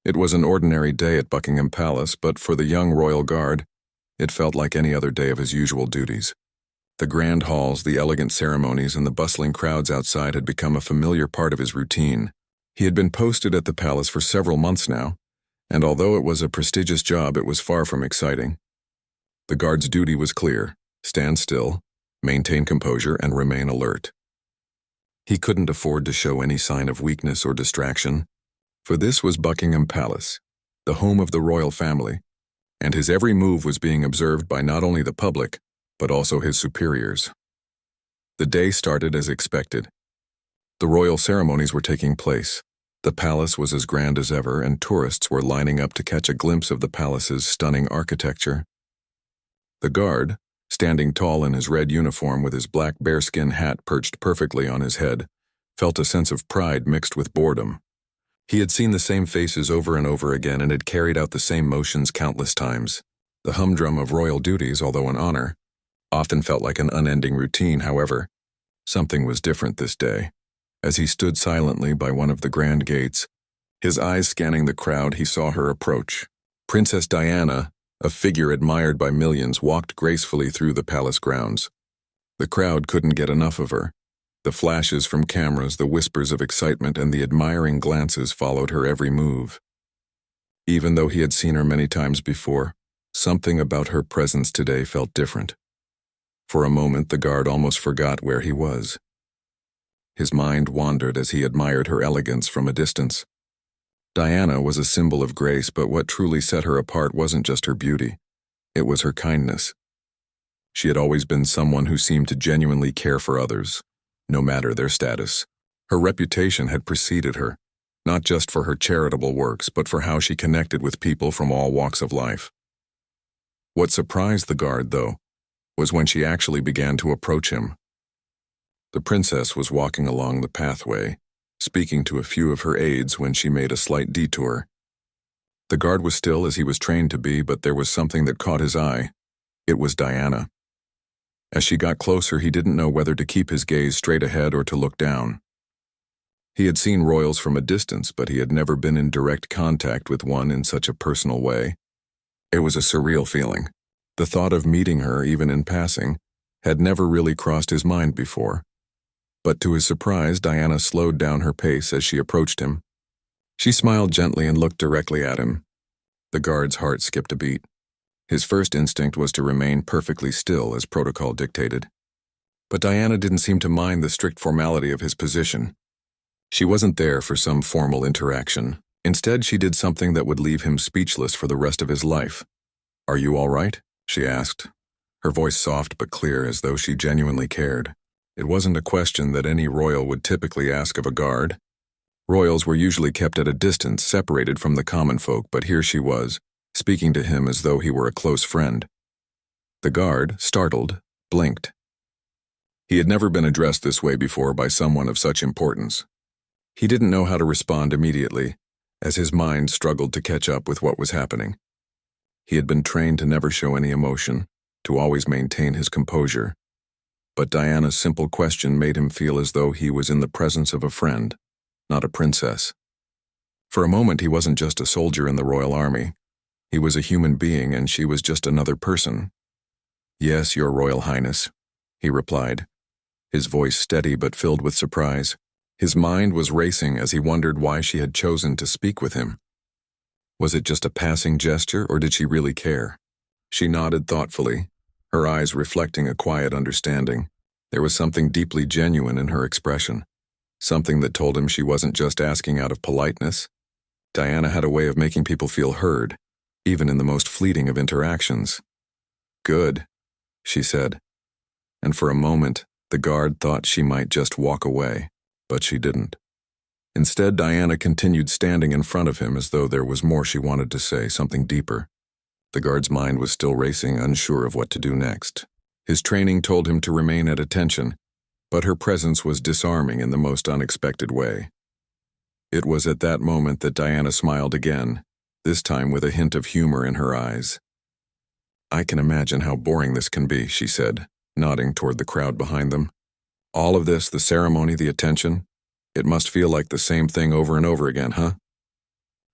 It was an ordinary day at Buckingham Palace, but for the young royal guard, it felt like any other day of his usual duties. The grand halls, the elegant ceremonies, and the bustling crowds outside had become a familiar part of his routine. He had been posted at the palace for several months now, and although it was a prestigious job, it was far from exciting. The guard's duty was clear: stand still, maintain composure, and remain alert. He couldn't afford to show any sign of weakness or distraction, for this was Buckingham Palace, the home of the royal family, and his every move was being observed by not only the public, but also his superiors. The day started as expected. The royal ceremonies were taking place. The palace was as grand as ever, and tourists were lining up to catch a glimpse of the palace's stunning architecture. The guard, standing tall in his red uniform with his black bearskin hat perched perfectly on his head, felt a sense of pride mixed with boredom. He had seen the same faces over and over again and had carried out the same motions countless times. The humdrum of royal duties, although an honor, often felt like an unending routine. However, something was different this day. As he stood silently by one of the grand gates, his eyes scanning the crowd, he saw her approach. Princess Diana, a figure admired by millions, walked gracefully through the palace grounds. The crowd couldn't get enough of her. The flashes from cameras, the whispers of excitement, and the admiring glances followed her every move. Even though he had seen her many times before, something about her presence today felt different. For a moment, the guard almost forgot where he was. His mind wandered as he admired her elegance from a distance. Diana was a symbol of grace, but what truly set her apart wasn't just her beauty. It was her kindness. She had always been someone who seemed to genuinely care for others, no matter their status. Her reputation had preceded her, not just for her charitable works, but for how she connected with people from all walks of life. What surprised the guard, though, was when she actually began to approach him. The princess was walking along the pathway, speaking to a few of her aides when she made a slight detour. The guard was still as he was trained to be, but there was something that caught his eye. It was Diana. As she got closer, he didn't know whether to keep his gaze straight ahead or to look down. He had seen royals from a distance, but he had never been in direct contact with one in such a personal way. It was a surreal feeling. The thought of meeting her, even in passing, had never really crossed his mind before. But to his surprise, Diana slowed down her pace as she approached him. She smiled gently and looked directly at him. The guard's heart skipped a beat. His first instinct was to remain perfectly still as protocol dictated. But Diana didn't seem to mind the strict formality of his position. She wasn't there for some formal interaction. Instead, she did something that would leave him speechless for the rest of his life. "Are you all right?" she asked, her voice soft but clear, as though she genuinely cared. It wasn't a question that any royal would typically ask of a guard. Royals were usually kept at a distance, separated from the common folk, but here she was, speaking to him as though he were a close friend. The guard, startled, blinked. He had never been addressed this way before by someone of such importance. He didn't know how to respond immediately, as his mind struggled to catch up with what was happening. He had been trained to never show any emotion, to always maintain his composure. But Diana's simple question made him feel as though he was in the presence of a friend, not a princess. For a moment, he wasn't just a soldier in the royal army. He was a human being, and she was just another person. "Yes, Your Royal Highness," he replied, his voice steady but filled with surprise. His mind was racing as he wondered why she had chosen to speak with him. Was it just a passing gesture, or did she really care? She nodded thoughtfully, her eyes reflecting a quiet understanding. There was something deeply genuine in her expression, something that told him she wasn't just asking out of politeness. Diana had a way of making people feel heard, even in the most fleeting of interactions. "Good," she said, and for a moment, the guard thought she might just walk away, but she didn't. Instead, Diana continued standing in front of him as though there was more she wanted to say, something deeper. The guard's mind was still racing, unsure of what to do next. His training told him to remain at attention, but her presence was disarming in the most unexpected way. It was at that moment that Diana smiled again, this time with a hint of humor in her eyes. "I can imagine how boring this can be," she said, nodding toward the crowd behind them. "All of this, the ceremony, the attention, it must feel like the same thing over and over again, huh?"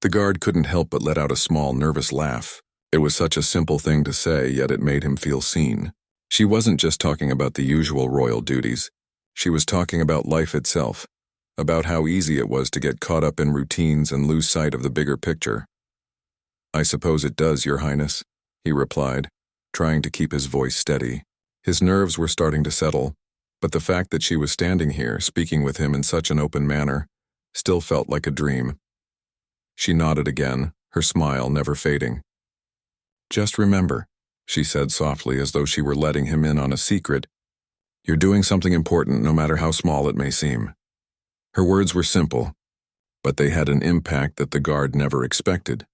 The guard couldn't help but let out a small, nervous laugh. It was such a simple thing to say, yet it made him feel seen. She wasn't just talking about the usual royal duties. She was talking about life itself, about how easy it was to get caught up in routines and lose sight of the bigger picture. "I suppose it does, Your Highness," he replied, trying to keep his voice steady. His nerves were starting to settle, but the fact that she was standing here, speaking with him in such an open manner, still felt like a dream. She nodded again, her smile never fading. "Just remember," she said softly, as though she were letting him in on a secret, "you're doing something important no matter how small it may seem." Her words were simple, but they had an impact that the guard never expected.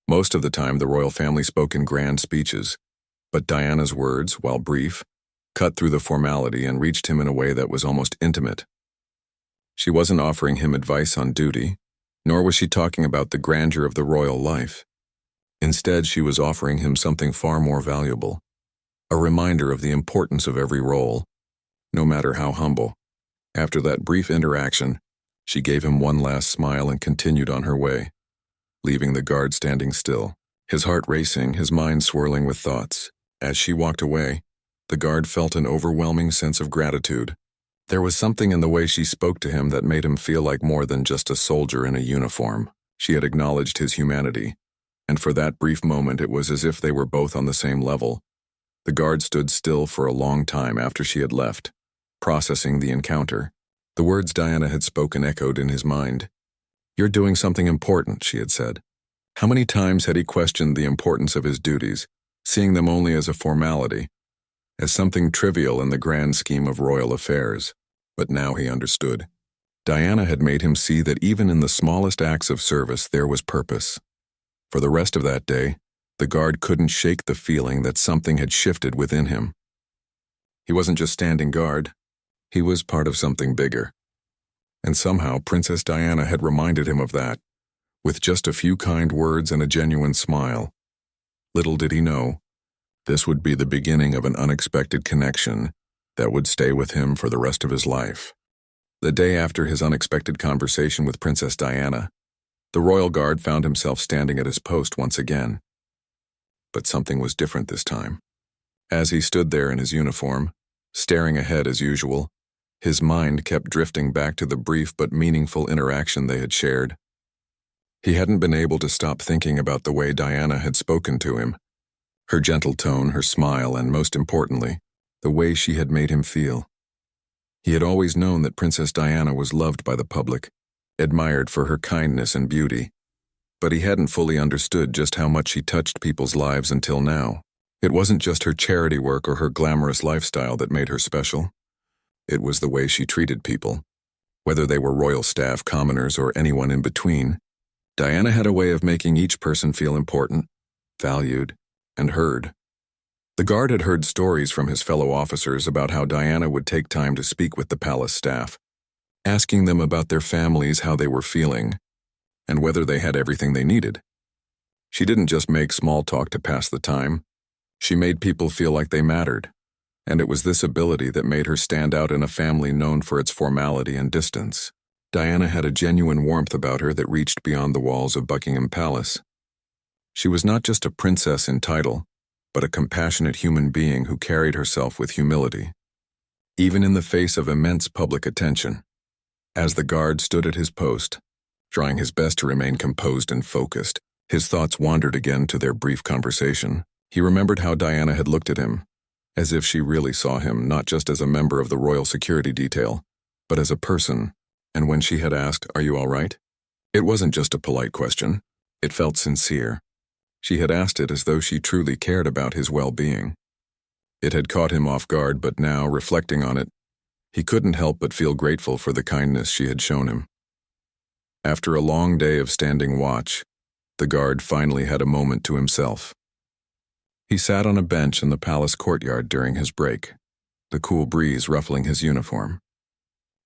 Most of the time the royal family spoke in grand speeches, but Diana's words, while brief, cut through the formality and reached him in a way that was almost intimate. She wasn't offering him advice on duty, nor was she talking about the grandeur of the royal life. Instead, she was offering him something far more valuable, a reminder of the importance of every role, no matter how humble. After that brief interaction, she gave him one last smile and continued on her way, leaving the guard standing still, his heart racing, his mind swirling with thoughts. As she walked away, the guard felt an overwhelming sense of gratitude. There was something in the way she spoke to him that made him feel like more than just a soldier in a uniform. She had acknowledged his humanity, and for that brief moment it was as if they were both on the same level. The guard stood still for a long time after she had left, processing the encounter. The words Diana had spoken echoed in his mind. "You're doing something important," she had said. How many times had he questioned the importance of his duties, seeing them only as a formality, as something trivial in the grand scheme of royal affairs? But now he understood. Diana had made him see that even in the smallest acts of service there was purpose. For the rest of that day, the guard couldn't shake the feeling that something had shifted within him. He wasn't just standing guard, he was part of something bigger. And somehow Princess Diana had reminded him of that, with just a few kind words and a genuine smile. Little did he know, this would be the beginning of an unexpected connection that would stay with him for the rest of his life. The day after his unexpected conversation with Princess Diana, the royal guard found himself standing at his post once again. But something was different this time. As he stood there in his uniform, staring ahead as usual, his mind kept drifting back to the brief but meaningful interaction they had shared. He hadn't been able to stop thinking about the way Diana had spoken to him, her gentle tone, her smile, and most importantly, the way she had made him feel. He had always known that Princess Diana was loved by the public, admired for her kindness and beauty, but he hadn't fully understood just how much she touched people's lives until now. It wasn't just her charity work or her glamorous lifestyle that made her special. It was the way she treated people. Whether they were royal staff, commoners, or anyone in between, Diana had a way of making each person feel important, valued, and heard. The guard had heard stories from his fellow officers about how Diana would take time to speak with the palace staff, asking them about their families, how they were feeling, and whether they had everything they needed. She didn't just make small talk to pass the time. She made people feel like they mattered, and it was this ability that made her stand out in a family known for its formality and distance. Diana had a genuine warmth about her that reached beyond the walls of Buckingham Palace. She was not just a princess in title, but a compassionate human being who carried herself with humility, even in the face of immense public attention. As the guard stood at his post, trying his best to remain composed and focused, his thoughts wandered again to their brief conversation. He remembered how Diana had looked at him, as if she really saw him not just as a member of the royal security detail, but as a person, and when she had asked, "Are you all right?" It wasn't just a polite question. It felt sincere. She had asked it as though she truly cared about his well-being. It had caught him off guard, but now, reflecting on it, he couldn't help but feel grateful for the kindness she had shown him. After a long day of standing watch, the guard finally had a moment to himself. He sat on a bench in the palace courtyard during his break, the cool breeze ruffling his uniform.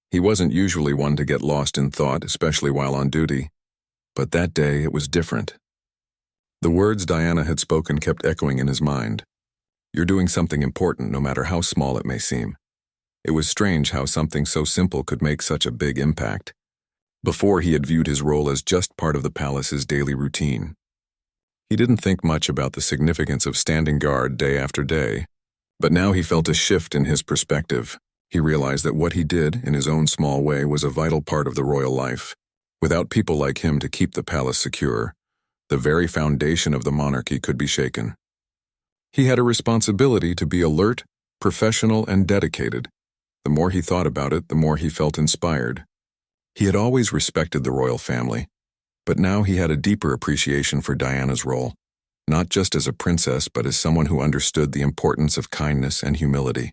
He wasn't usually one to get lost in thought, especially while on duty, but that day it was different. The words Diana had spoken kept echoing in his mind. "You're doing something important, no matter how small it may seem." It was strange how something so simple could make such a big impact. Before, he had viewed his role as just part of the palace's daily routine. He didn't think much about the significance of standing guard day after day, but now he felt a shift in his perspective. He realized that what he did, in his own small way, was a vital part of the royal life. Without people like him to keep the palace secure, the very foundation of the monarchy could be shaken. He had a responsibility to be alert, professional, and dedicated. The more he thought about it, the more he felt inspired. He had always respected the royal family, but now he had a deeper appreciation for Diana's role, not just as a princess, but as someone who understood the importance of kindness and humility.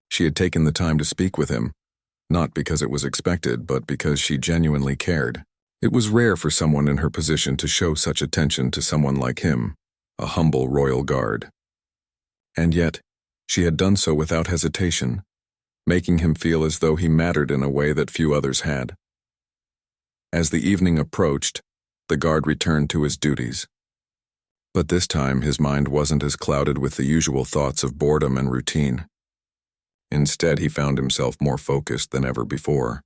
She had taken the time to speak with him, not because it was expected, but because she genuinely cared. It was rare for someone in her position to show such attention to someone like him, a humble royal guard. And yet, she had done so without hesitation, making him feel as though he mattered in a way that few others had. As the evening approached, the guard returned to his duties. But this time, his mind wasn't as clouded with the usual thoughts of boredom and routine. Instead, he found himself more focused than ever before.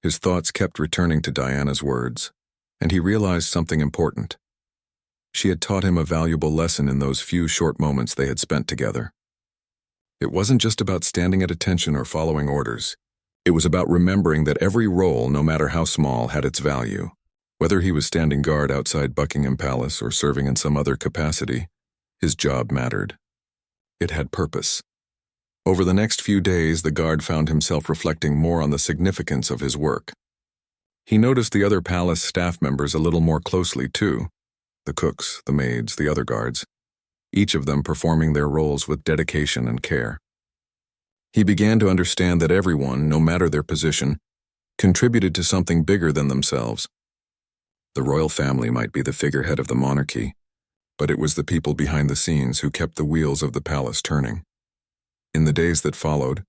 His thoughts kept returning to Diana's words, and he realized something important. She had taught him a valuable lesson in those few short moments they had spent together. It wasn't just about standing at attention or following orders. It was about remembering that every role, no matter how small, had its value. Whether he was standing guard outside Buckingham Palace or serving in some other capacity, his job mattered. It had purpose. Over the next few days, the guard found himself reflecting more on the significance of his work. He noticed the other palace staff members a little more closely, too. The cooks, the maids, the other guards, each of them performing their roles with dedication and care. He began to understand that everyone, no matter their position, contributed to something bigger than themselves. The royal family might be the figurehead of the monarchy, but it was the people behind the scenes who kept the wheels of the palace turning. In the days that followed,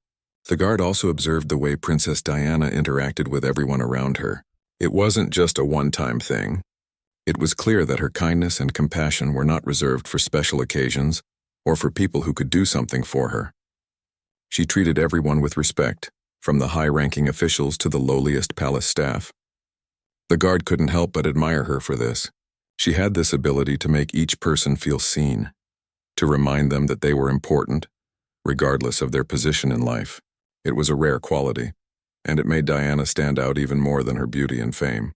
the guard also observed the way Princess Diana interacted with everyone around her. It wasn't just a one-time thing. It was clear that her kindness and compassion were not reserved for special occasions or for people who could do something for her. She treated everyone with respect, from the high-ranking officials to the lowliest palace staff. The guard couldn't help but admire her for this. She had this ability to make each person feel seen, to remind them that they were important, regardless of their position in life. It was a rare quality, and it made Diana stand out even more than her beauty and fame.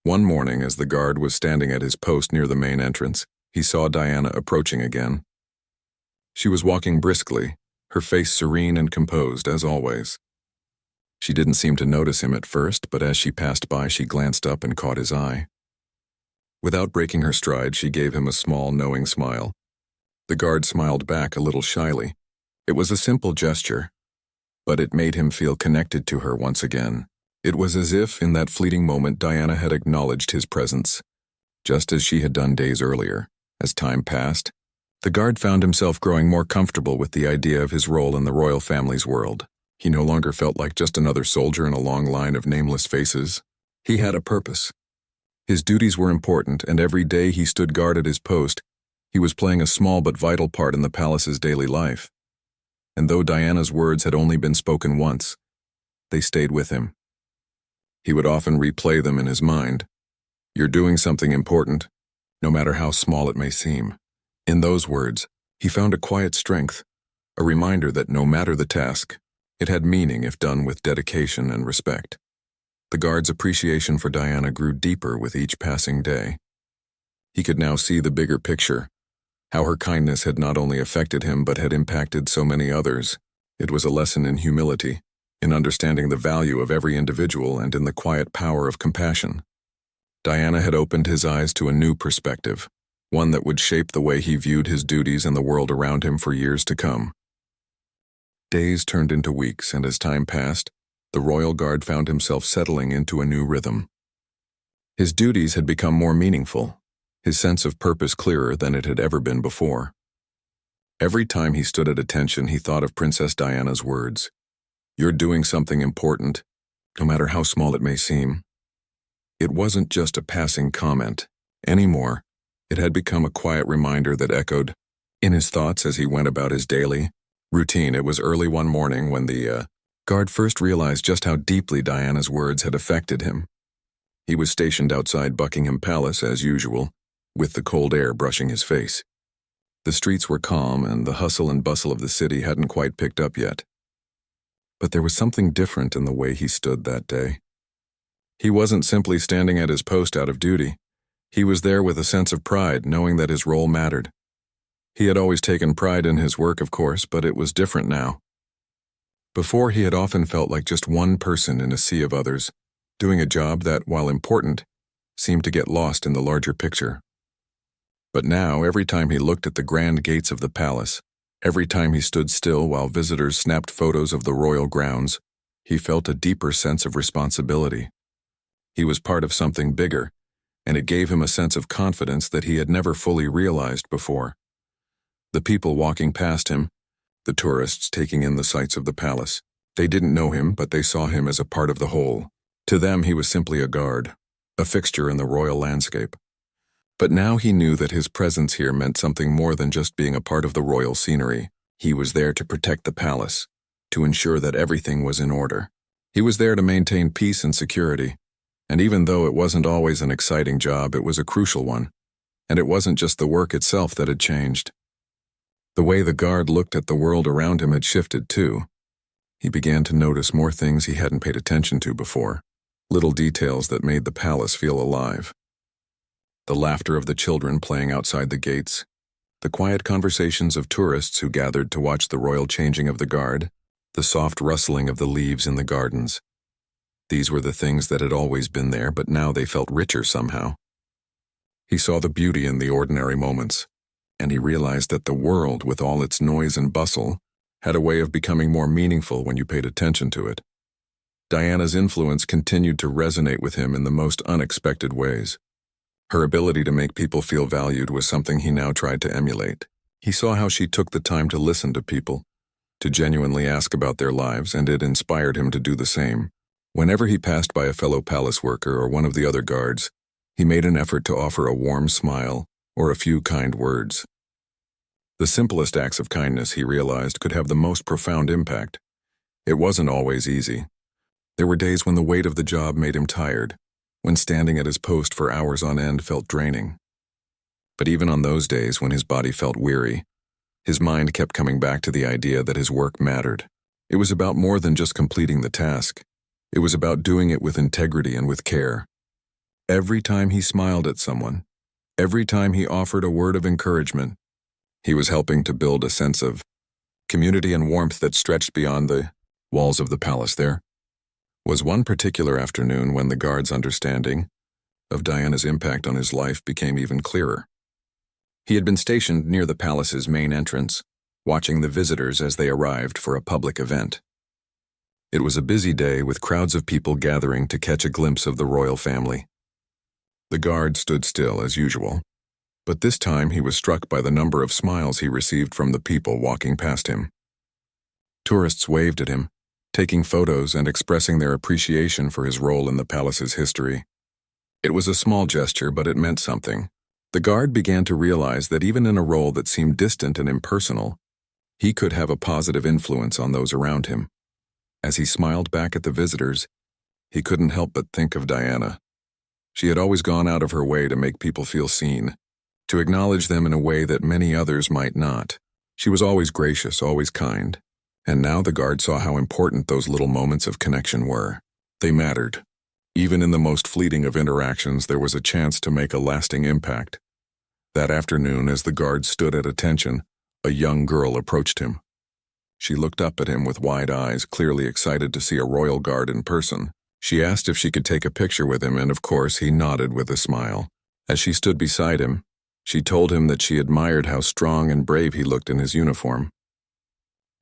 One morning, as the guard was standing at his post near the main entrance, he saw Diana approaching again. She was walking briskly, her face serene and composed, as always. She didn't seem to notice him at first, but as she passed by, she glanced up and caught his eye. Without breaking her stride, she gave him a small, knowing smile. The guard smiled back a little shyly. It was a simple gesture, but it made him feel connected to her once again. It was as if, in that fleeting moment, Diana had acknowledged his presence, just as she had done days earlier. As time passed, the guard found himself growing more comfortable with the idea of his role in the royal family's world. He no longer felt like just another soldier in a long line of nameless faces. He had a purpose. His duties were important, and every day he stood guard at his post, he was playing a small but vital part in the palace's daily life. And though Diana's words had only been spoken once, they stayed with him. He would often replay them in his mind. "You're doing something important, no matter how small it may seem." In those words, he found a quiet strength, a reminder that no matter the task, it had meaning if done with dedication and respect. The guard's appreciation for Diana grew deeper with each passing day. He could now see the bigger picture, how her kindness had not only affected him but had impacted so many others. It was a lesson in humility, in understanding the value of every individual and in the quiet power of compassion. Diana had opened his eyes to a new perspective, one that would shape the way he viewed his duties and the world around him for years to come. Days turned into weeks, and as time passed, the royal guard found himself settling into a new rhythm. His duties had become more meaningful, his sense of purpose clearer than it had ever been before. Every time he stood at attention, he thought of Princess Diana's words. "You're doing something important, no matter how small it may seem." It wasn't just a passing comment. Anymore, it had become a quiet reminder that echoed in his thoughts as he went about his daily routine. It was early one morning when the Guard first realized just how deeply Diana's words had affected him. He was stationed outside Buckingham Palace as usual, with the cold air brushing his face. The streets were calm and the hustle and bustle of the city hadn't quite picked up yet. But there was something different in the way he stood that day. He wasn't simply standing at his post out of duty. He was there with a sense of pride, knowing that his role mattered. He had always taken pride in his work, of course, but it was different now. Before, he had often felt like just one person in a sea of others, doing a job that, while important, seemed to get lost in the larger picture. But now, every time he looked at the grand gates of the palace, every time he stood still while visitors snapped photos of the royal grounds, he felt a deeper sense of responsibility. He was part of something bigger, and it gave him a sense of confidence that he had never fully realized before. The people walking past him, the tourists taking in the sights of the palace, they didn't know him, but they saw him as a part of the whole. To them, he was simply a guard, a fixture in the royal landscape. But now he knew that his presence here meant something more than just being a part of the royal scenery. He was there to protect the palace, to ensure that everything was in order. He was there to maintain peace and security. And even though it wasn't always an exciting job, it was a crucial one. And it wasn't just the work itself that had changed. The way the guard looked at the world around him had shifted too. He began to notice more things he hadn't paid attention to before, little details that made the palace feel alive. The laughter of the children playing outside the gates, the quiet conversations of tourists who gathered to watch the royal changing of the guard, the soft rustling of the leaves in the gardens. These were the things that had always been there, but now they felt richer somehow. He saw the beauty in the ordinary moments, and he realized that the world, with all its noise and bustle, had a way of becoming more meaningful when you paid attention to it. Diana's influence continued to resonate with him in the most unexpected ways. Her ability to make people feel valued was something he now tried to emulate. He saw how she took the time to listen to people, to genuinely ask about their lives, and it inspired him to do the same. Whenever he passed by a fellow palace worker or one of the other guards, he made an effort to offer a warm smile or a few kind words. The simplest acts of kindness, he realized, could have the most profound impact. It wasn't always easy. There were days when the weight of the job made him tired, when standing at his post for hours on end felt draining. But even on those days when his body felt weary, his mind kept coming back to the idea that his work mattered. It was about more than just completing the task. It was about doing it with integrity and with care. Every time he smiled at someone, every time he offered a word of encouragement, he was helping to build a sense of community and warmth that stretched beyond the walls of the palace. There was one particular afternoon when the guard's understanding of Diana's impact on his life became even clearer. He had been stationed near the palace's main entrance, watching the visitors as they arrived for a public event. It was a busy day with crowds of people gathering to catch a glimpse of the royal family. The guard stood still as usual, but this time he was struck by the number of smiles he received from the people walking past him. Tourists waved at him, taking photos and expressing their appreciation for his role in the palace's history. It was a small gesture, but it meant something. The guard began to realize that even in a role that seemed distant and impersonal, he could have a positive influence on those around him. As he smiled back at the visitors, he couldn't help but think of Diana. She had always gone out of her way to make people feel seen, to acknowledge them in a way that many others might not. She was always gracious, always kind. And now the guard saw how important those little moments of connection were. They mattered. Even in the most fleeting of interactions, there was a chance to make a lasting impact. That afternoon, as the guard stood at attention, a young girl approached him. She looked up at him with wide eyes, clearly excited to see a royal guard in person. She asked if she could take a picture with him, and of course he nodded with a smile. As she stood beside him, she told him that she admired how strong and brave he looked in his uniform.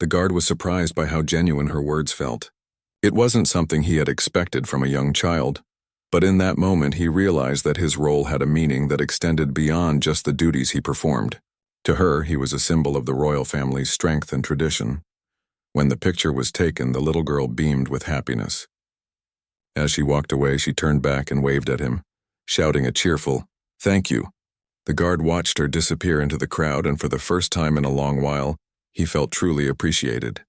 The guard was surprised by how genuine her words felt. It wasn't something he had expected from a young child, but in that moment he realized that his role had a meaning that extended beyond just the duties he performed. To her, he was a symbol of the royal family's strength and tradition. When the picture was taken, the little girl beamed with happiness. As she walked away, she turned back and waved at him, shouting a cheerful, "Thank you." The guard watched her disappear into the crowd, and for the first time in a long while, he felt truly appreciated.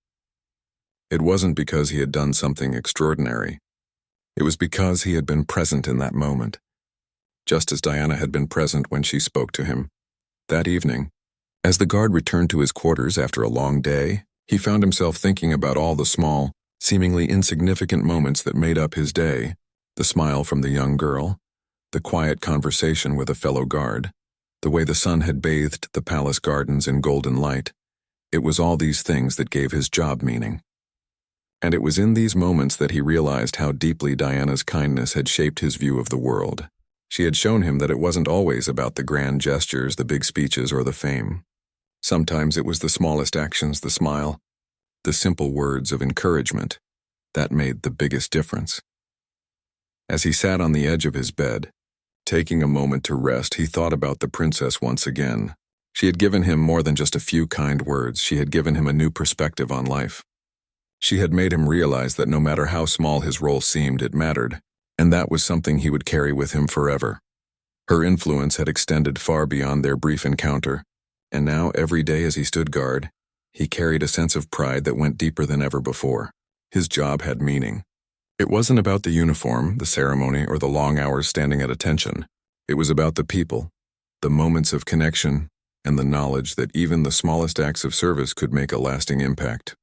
It wasn't because he had done something extraordinary. It was because he had been present in that moment, just as Diana had been present when she spoke to him. That evening, as the guard returned to his quarters after a long day, he found himself thinking about all the small, seemingly insignificant moments that made up his day: the smile from the young girl, the quiet conversation with a fellow guard, the way the sun had bathed the palace gardens in golden light. It was all these things that gave his job meaning. And it was in these moments that he realized how deeply Diana's kindness had shaped his view of the world. She had shown him that it wasn't always about the grand gestures, the big speeches, or the fame. Sometimes it was the smallest actions, the smile, the simple words of encouragement, that made the biggest difference. As he sat on the edge of his bed, taking a moment to rest, he thought about the princess once again. She had given him more than just a few kind words. She had given him a new perspective on life. She had made him realize that no matter how small his role seemed, it mattered, and that was something he would carry with him forever. Her influence had extended far beyond their brief encounter, and now, every day as he stood guard, he carried a sense of pride that went deeper than ever before. His job had meaning. It wasn't about the uniform, the ceremony, or the long hours standing at attention. It was about the people, the moments of connection, and the knowledge that even the smallest acts of service could make a lasting impact.